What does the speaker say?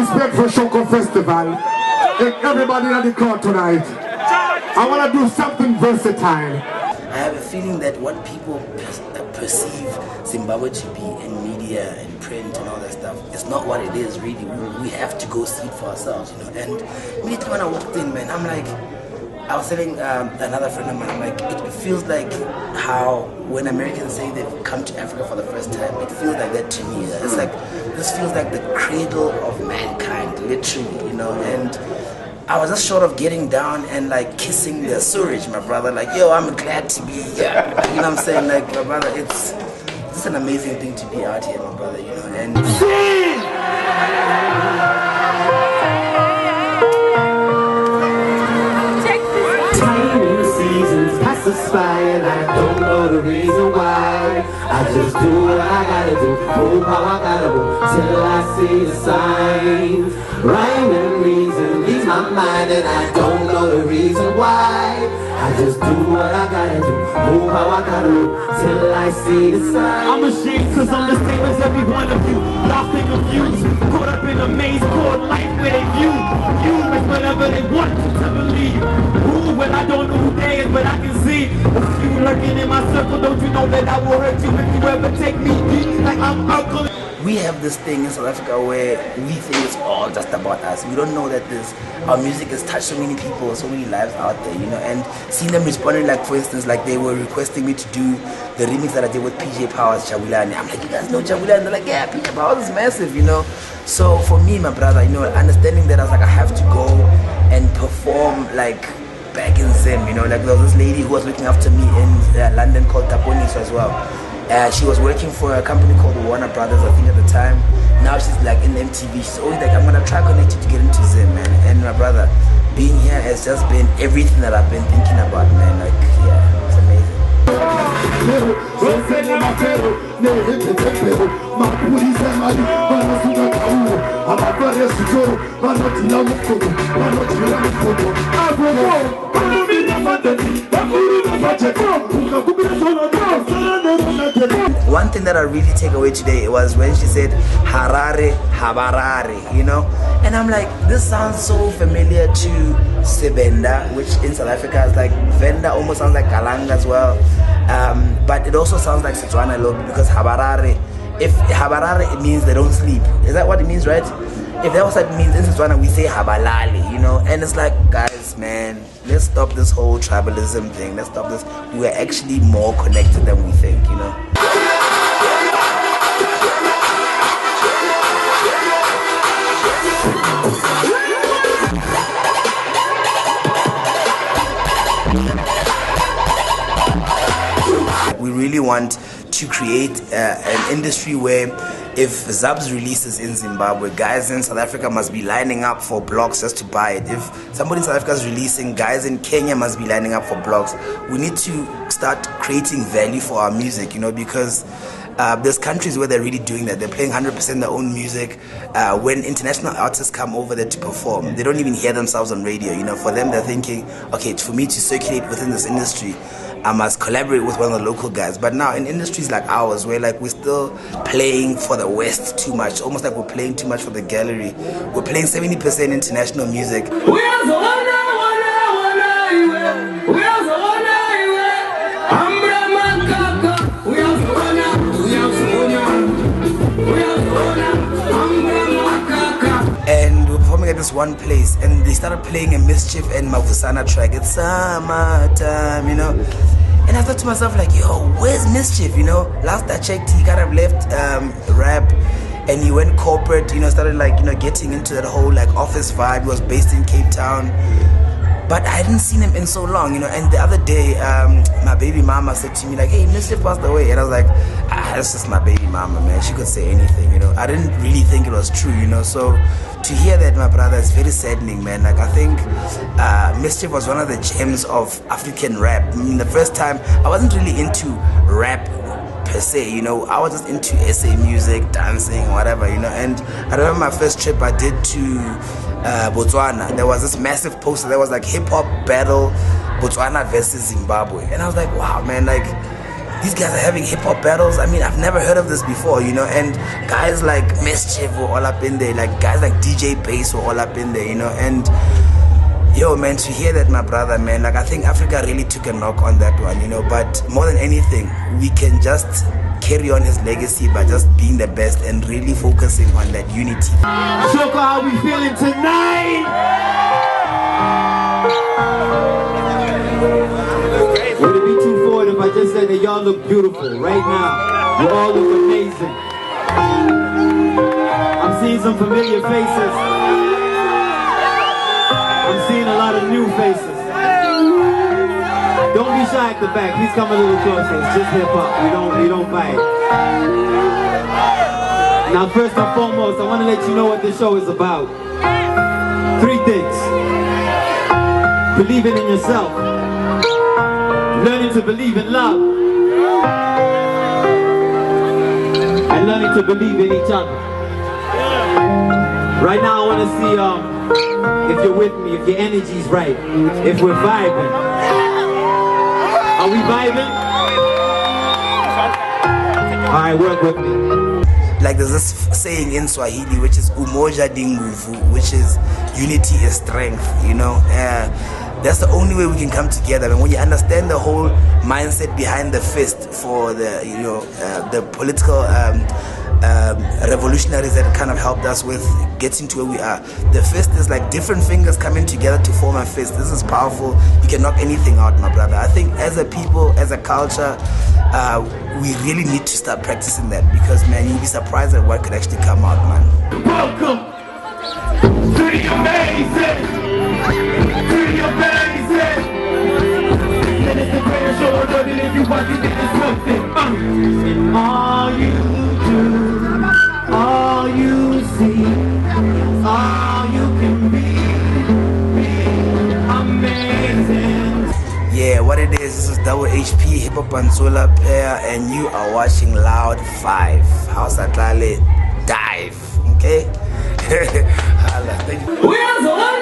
respect for Shoko Festival. Everybody in the crowd tonight. I want to do something versatile. I have a feeling that what people perceive Zimbabwe to be in media and print and all that stuff, it's not what it is really. We have to go see it for ourselves, you know. And immediately when I walked in, man, I'm like, I was telling another friend of mine, I'm like, it feels like how when Americans say they've come to Africa for the first time, it feels like that to me. It's like, this feels like the cradle of mankind, literally, you know. And I was just short of getting down and like kissing the sewage, my brother. Like, yo, I'm glad to be here. You know what I'm saying? Like, my brother, it's an amazing thing to be out here, my brother, you know. And by and I don't know the reason why. I just do what I gotta do, move how I gotta move till I see the signs. Rhyme and reason leaves my mind and I don't know the reason why. I just do what I gotta do, move how I gotta move till I see the signs. I'm ashamed cause I'm the same as every one of you, lost and confused, caught up in a maze called life where they view you as whatever they want you to believe. Who, well I don't know who they is, but I can see if you lurking in my circle, don't you know that I will hurt you if you ever take me deep like I'm Uncle. we have this thing in South Africa where we think it's all just about us. We don't know that our music has touched so many people, so many lives out there, you know, and seeing them responding, like for instance, like they were requesting me to do the remix that I did with PJ Powers, Jabulani. I'm like, you guys know Jabulani? They're like, yeah, PJ Powers is massive, you know. So for me, my brother, you know, understanding that I was like, I have to go and perform like back in Zim, you know, like there was this lady who was looking after me in London called Taponis as well. She was working for a company called Warner Brothers, I think at the time. Now she's like in MTV. She's always like, I'm gonna try connect you to get into Zim, man. And my brother, being here has just been everything that I've been thinking about, man. Like, yeah, it's amazing. One thing that I really take away today was when she said Harare Habarare, you know, and I'm like, this sounds so familiar to Sebenda, which in South Africa is like Venda, almost sounds like Kalanga as well, but it also sounds like Setswana a little bit, because Habarare, if Habarare, it means they don't sleep. Is that what it means, right? If that was what it means in Setswana, we say Habalali, you know. And it's like, guys, man, let's stop this whole tribalism thing. Let's stop this. We are actually more connected than we think, you know. We really want to create an industry where if Zabs releases in Zimbabwe, guys in South Africa must be lining up for blocks just to buy it. If somebody in South Africa is releasing, guys in Kenya must be lining up for blocks. We need to start creating value for our music, you know, because there's countries where they're really doing that. They're playing 100% their own music. When international artists come over there to perform, they don't even hear themselves on radio, you know. For them, they're thinking, okay, for me to circulate within this industry, I must collaborate with one of the local guys. But now in industries like ours, where like we're still playing for the West too much, almost like we're playing too much for the gallery. We're playing 70% international music. And we're performing at this one place, and they started playing a Mischief and Mavusana track. It's summertime, you know. And I thought to myself, like, yo, where's Mischief, you know? Last I checked, he kind of left rap and he went corporate, you know, started like, you know, getting into that whole like office vibe. He was based in Cape Town. But I hadn't seen him in so long, you know. And the other day, my baby mama said to me, like, hey, Mischief passed away. And I was like, that's just my baby mama, man. She could say anything, you know. I didn't really think it was true, you know. So to hear that, my brother, is very saddening, man. Like, I think Mischief was one of the gems of African rap. I mean, the first time, I wasn't really into rap per se, you know. I was just into SA music, dancing, whatever, you know. And I remember my first trip I did to Botswana. There was this massive poster that was like hip-hop battle Botswana versus Zimbabwe. And I was like, wow, man, like, these guys are having hip-hop battles. I mean, I've never heard of this before, you know, and guys like Mischief were all up in there, like guys like DJ Bass were all up in there, you know, and yo, man, to hear that, my brother, man, like I think Africa really took a knock on that one, you know, but more than anything, we can just carry on his legacy by just being the best and really focusing on that unity. Shoko, how we feeling tonight? Would it be too forward if I just said that y'all look beautiful right now? You all look amazing. I'm seeing some familiar faces. I'm seeing a lot of new faces. Don't be shy at the back. Please come a little closer. It's just hip hop. We don't fight. Now, first and foremost, I want to let you know what this show is about. 3 things: believing in yourself, learning to believe in love, and learning to believe in each other. Right now, I want to see if you're with me, if your energy's right, if we're vibing. Are we vibing? Alright, work with me. Like there's this saying in Swahili which is umoja di nguvu, which is unity is strength, you know. That's the only way we can come together. And when you understand the whole mindset behind the fist for the, you know, the political revolutionaries that kind of helped us with getting to where we are. The fist is like different fingers coming together to form a fist. This is powerful. You can knock anything out, my brother. I think as a people, as a culture, we really need to start practicing that, because man, you'll be surprised at what could actually come out, man. Welcome to the amazing, Then it's the greatest show on earth, and if you watch it, then it's something. And all you do, all you see, all you can be amazing. Yeah, what it is, this is Double HP, Hip Hop Anzula player, and you are watching Loud 5. House Atlale Dive, okay? We are the one.